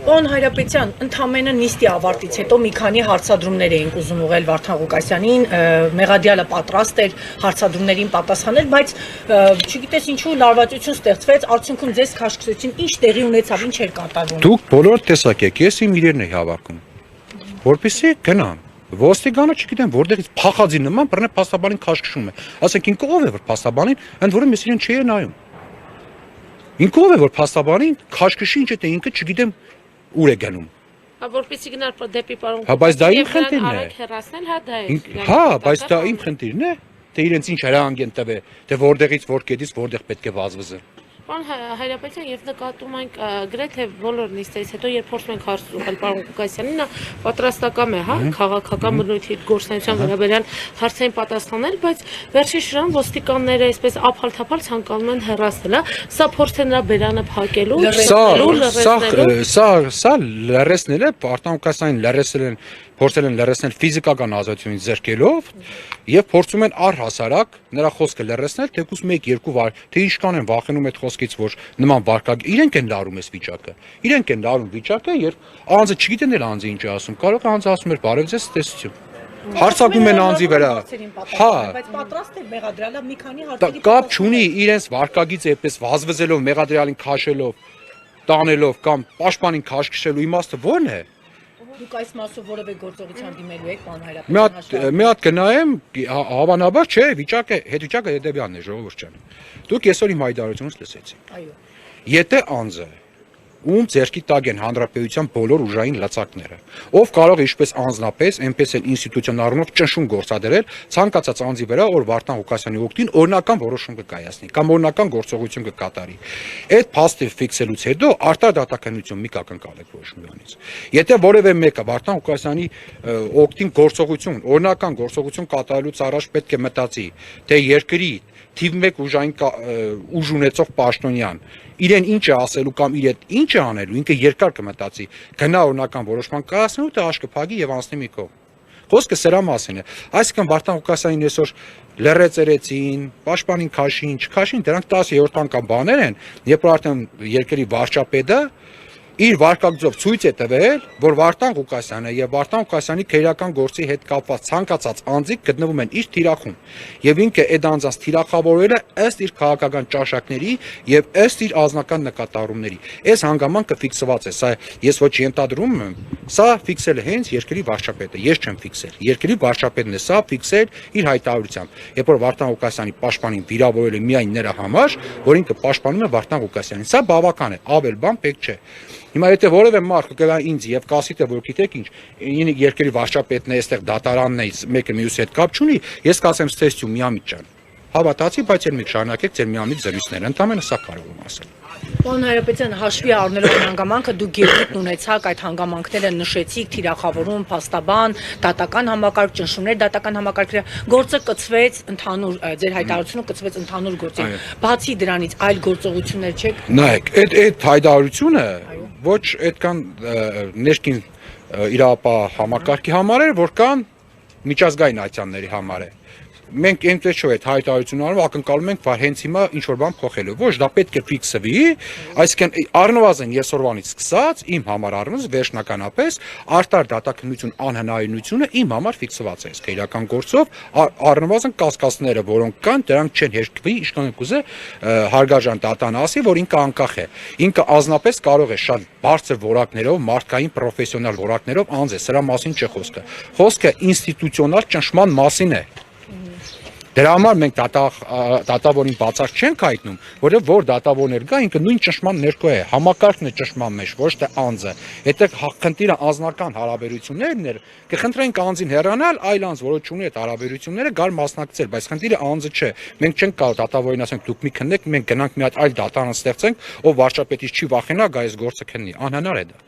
Պարոն Հայրապետյան, ընդամենը նիստի ավարտից հետո մի քանի հարցադրումներ էինք ուզում ուղղել Վարդան Ղուկասյանին, Մեղադյալը պատրաստ էր հարցադրումներին պատասխանել, բայց չգիտես ինչու լարվածություն ստեղծվեց, արդյունքում ձեզ քաշքշեցին, ինչ տեղի ունեցավ, ինչ էր կատարվում։ Դուք բոլոր տեսակ եք, ես իմ իրերն էի հավաքում, որպեսզի գնամ։ Ոստիգանը չգիտեմ որտեղից փախածի նման բռնե փաստաբանին քաշքշում է։ Ասենք ինքը ով է որ փաստաբանին, ընդ որում ես իրեն չի նայում։ Ինքը ով է որ փաստաբանին քաշքշի ինչ է ինքը չգիտեմ ուր է գնում։ Որպեսզի գնար դեպի պարոն։ Հա, բայց դա իմ խնդիրն է։ Հա, բայց դա իմ խնդիրն է։ Թե իրենց ինչ հրահանգ են տվել, թե որտեղից որ կետից որտեղ պետք է վազվզել։ Պարոն Հայրապետյան, եւ նկատում ենք գրեթե բոլոր նիստերից հետո, երբ փորձում ենք հարց ուղղել պարոն Ղուկասյանին, նա պատրաստական է, հա, քաղաքական բնույթի գործունեության վերաբերյալ հարցերին պատասխանել, բայց վերջին շրջանում ոստիկանները այսպես ափալ-թափալ ցանկանում են հեռացնել, հա, սա փորձ է նրա բերանը փակելու, Սա լրացնել է, Վարդան Ղուկասյանին լրացել են, փորձել են լրացնել ֆիզիկական ազատությունից զերկելով եւ փորձում են առհասարակ նրա խոսքը լրացնել, թեկուզ 1-2 վար, թե ինչքան են վախենում այդ խոսքից, որ նման վարկագ իրենք են լարում այս վիճակը։ Իրենք են լարում վիճակը, երբ անձը չգիտեն էլ անձը ինչ է ասում, կարող է անձը ասում էր բարև ձեզ տեսություն։ Հարցակում են անձի վրա։ Հա, բայց պատրաստ է Մեղադրյալը մի քանի հարցերի կապ չունի իրենց վարկագից այդպես վազվզելով, Մեղադրյալին քաշելով, տանելով կամ պաշտպանին քաշքշելու իմաստը ո՞րն է։ Դուք այս մասով որևէ գործողության դիմելու եք, պարոն Հայրապետյան։ Մի հատ գնայեմ, հավանաբար չէ, հետվիճակը հետևյալն է, ժողովուրդ ջան։ Դուք այսօր իմ հայտարարությունից լսեցիք։ Այո։ Եթե անձը ում ձերքի տակ են հանրապետության բոլոր ուժային լծակները, ով կարող է ինչպես անձնապես, այնպես էլ ինստիտուցիոն առումով ճնշում գործադրել ցանկացած անձի վրա, որ Վարդան Ղուկասյանի օգտին օրինական որոշում կկայացնի կամ օրինական գործողություն կկատարի։ Այդ փաստը ֆիքսելուց հետո արտար դատականություն մի կակնկալեք ոչ միանից։ Եթե որևէ մեկը Վարդան Ղուկասյանի օգտին գործողություն, օրինական գործողություն կատարելուց առաջ պետք է մտածի, թե երկրի թիվ 1 ուժային ուժ ունեցող պաշտոնյան իրեն ինչ է ասելու կամ իր հետ ինչ է անելու, ինքը երկար կմտածի, գնա օրինական որոշման կայացնելու, թե աշկը փակի եւ անցնի մի կողմ։ Խոսքը սրա մասին է։ Այսինքն Վարդան Ղուկասյանին այսօր լրացրեցին, պաշտպանին քաշին, չքաշին, դրանք 10-րդ անգամ բաներ են, երբ որ արդեն երկրի վարչապետը իր վարկագծով ցույց է տվել, որ Վարդան Ղուկասյանը եւ Վարդան Ղուկասյանի քերական գործի հետ կապված ցանկացած անձիկ գտնվում են իր թիրախում եւ ինքը այդ անձանց թիրախավորել է ըստ իր քաղաքական ճաշակների եւ ըստ իր անձնական նկատառումների։ Այս հանգամանքը ֆիքսված է, սա ես ոչ ենթադրում եմ, սա ֆիքսել է հենց երկրի վարչապետը, ես չեմ ֆիքսել։ Երկրի վարչապետն է սա ֆիքսել իր հայտարարությամբ։ Երբ որ Վարդան Ղուկասյանի պաշտպանին վիրավորել է միայն նրա համար, որ ինքը պաշտպանում է Վարդան Ղուկասյանին, սա բավական է, ավել բան պետք չէ։ Հիմա եթե որևէ մարդ կգա ինձ եւ կասի թե որ գիտեք ինչ, երկրի վարչապետն է, այստեղ դատարանն է, մեկը մյուսի հետ կապ չունի, ես կասեմ ստեսություն Միամիտ ջան։ Հավատացի, բայց ել մեկ շարունակեք ձեր Միամիտ զրույցները, ընդամենը սա կարող եմ ասել։ Պարոն Հայրապետյան, հաշվի առնելով հանգամանքը, դուք գերիտ ունեցաք այդ հանգամանքները նշեցիք, թիրախավորում, փաստաբան, դատական համակարգ, ճնշումներ, դատական համակարգերը, գործը կցվեց ընդհանուր, ձեր հայտարարությունը կցվեց ընդհանուր գործի։ Բացի դրանից այլ գործողություններ չեք։ Նայեք, այդ հայտարարությունը ոչ այդքան ներքին իրավապահ համակարգի համար է, որ կան միջազգային այցանների համար է։ Մենք այնպես չէ այդ հայտարարությունը արում, ակնկալում ենք, որ հենց հիմա ինչ որ բան փոխելու։ Ոչ, դա պետք է ֆիքսվի, այսինքն առնվազն եսօրվանից սկսած իմ համար առնվազն վերջնականապես արտար դատականություն անհնարինությունը իմ համար ֆիքսված է, իսկ իրական գործով առնվազն կասկածները, որոնք կան, դրանք չեն հերկվի, ինչքան կուզե Հարգարժան Տատան ասի, որ ինքը անկախ է։ Ինքը ազնապես կարող է շատ բարձր որակներով, մարդկային պրոֆեսիոնալ որակներով անձ է, սրա մասին չէ խոսքը։ Խոսքը ինստիտուցիոնալ ճնշման մասին է։ Դրա համար մենք դատավորին բացառ չենք հայտնում, որովհետև որ դատավորներ գա, ինքը նույն ճնշման ներքո է, համակարգն է ճնշման մեջ, ոչ թե անձը։ Եթե խնդիրը անձնական հարաբերություններն էր, կխնդրենք անձին հեռանալ, այլ անձ, որը չունի այդ հարաբերությունները, գալ մասնակցել, բայց խնդիրը անձը չէ։ Մենք չենք կարող դատավորին ասենք դուք մի քննեք, մենք գնանք մի հատ այլ դատարան ստեղծենք, ով վարչապետից չի վախենա, գա այս գործը քննի, անհնար է դա։